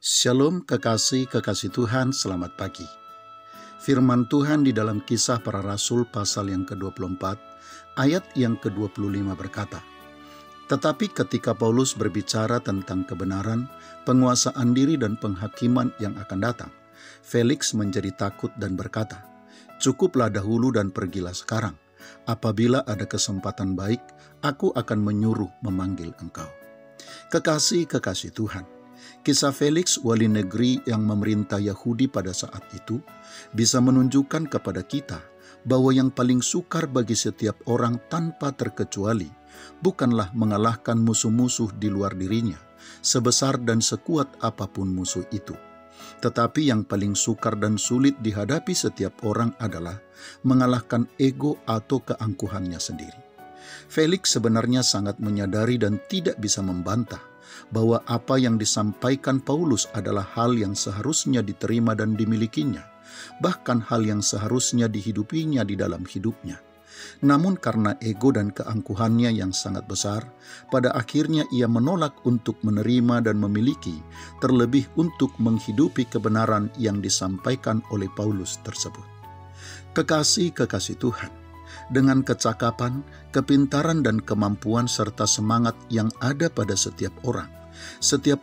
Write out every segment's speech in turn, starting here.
Shalom kekasih-kekasih Tuhan, selamat pagi. Firman Tuhan di dalam Kisah Para Rasul pasal yang ke-24, ayat yang ke-25 berkata, "Tetapi ketika Paulus berbicara tentang kebenaran, penguasaan diri dan penghakiman yang akan datang, Felix menjadi takut dan berkata, 'Cukuplah dahulu dan pergilah sekarang. Apabila ada kesempatan baik, aku akan menyuruh memanggil engkau.'" Kekasih-kekasih Tuhan, kisah Felix, wali negeri yang memerintah Yahudi pada saat itu, bisa menunjukkan kepada kita bahwa yang paling sukar bagi setiap orang tanpa terkecuali bukanlah mengalahkan musuh-musuh di luar dirinya, sebesar dan sekuat apapun musuh itu. Tetapi yang paling sukar dan sulit dihadapi setiap orang adalah mengalahkan ego atau keangkuhannya sendiri. Felix sebenarnya sangat menyadari dan tidak bisa membantah bahwa apa yang disampaikan Paulus adalah hal yang seharusnya diterima dan dimilikinya, bahkan hal yang seharusnya dihidupinya di dalam hidupnya. Namun karena ego dan keangkuhannya yang sangat besar, pada akhirnya ia menolak untuk menerima dan memiliki, terlebih untuk menghidupi kebenaran yang disampaikan oleh Paulus tersebut. Kekasih-kekasih Tuhan, dengan kecakapan, kepintaran dan kemampuan serta semangat yang ada pada setiap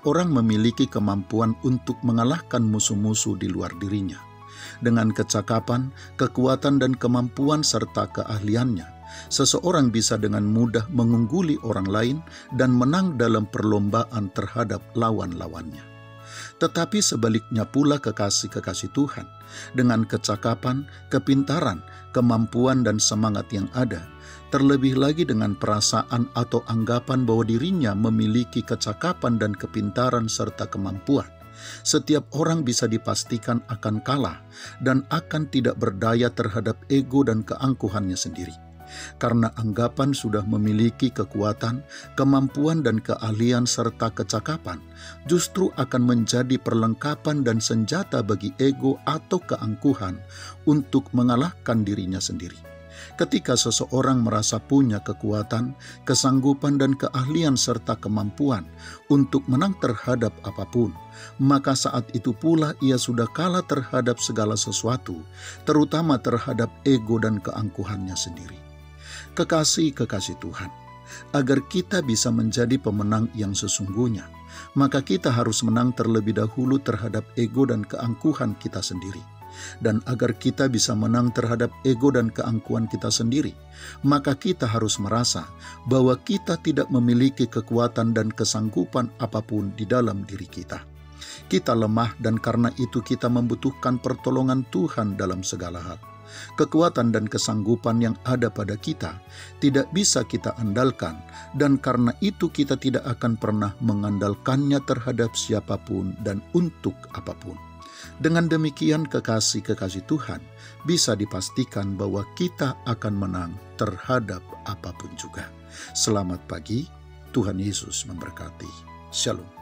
orang memiliki kemampuan untuk mengalahkan musuh-musuh di luar dirinya. Dengan kecakapan, kekuatan dan kemampuan serta keahliannya, seseorang bisa dengan mudah mengungguli orang lain dan menang dalam perlombaan terhadap lawan-lawannya. Tetapi sebaliknya pula kekasih-kekasih Tuhan, dengan kecakapan, kepintaran, kemampuan dan semangat yang ada, terlebih lagi dengan perasaan atau anggapan bahwa dirinya memiliki kecakapan dan kepintaran serta kemampuan, setiap orang bisa dipastikan akan kalah dan akan tidak berdaya terhadap ego dan keangkuhannya sendiri. Karena anggapan sudah memiliki kekuatan, kemampuan dan keahlian serta kecakapan, justru akan menjadi perlengkapan dan senjata bagi ego atau keangkuhan untuk mengalahkan dirinya sendiri. Ketika seseorang merasa punya kekuatan, kesanggupan dan keahlian serta kemampuan untuk menang terhadap apapun, maka saat itu pula ia sudah kalah terhadap segala sesuatu, terutama terhadap ego dan keangkuhannya sendiri. Kekasih-kekasih Tuhan, agar kita bisa menjadi pemenang yang sesungguhnya, maka kita harus menang terlebih dahulu terhadap ego dan keangkuhan kita sendiri. Dan agar kita bisa menang terhadap ego dan keangkuhan kita sendiri, maka kita harus merasa bahwa kita tidak memiliki kekuatan dan kesanggupan apapun di dalam diri kita. Kita lemah dan karena itu kita membutuhkan pertolongan Tuhan dalam segala hal. Kekuatan dan kesanggupan yang ada pada kita tidak bisa kita andalkan, dan karena itu kita tidak akan pernah mengandalkannya terhadap siapapun dan untuk apapun. Dengan demikian kekasih-kekasih Tuhan, bisa dipastikan bahwa kita akan menang terhadap apapun juga. Selamat pagi, Tuhan Yesus memberkati. Shalom.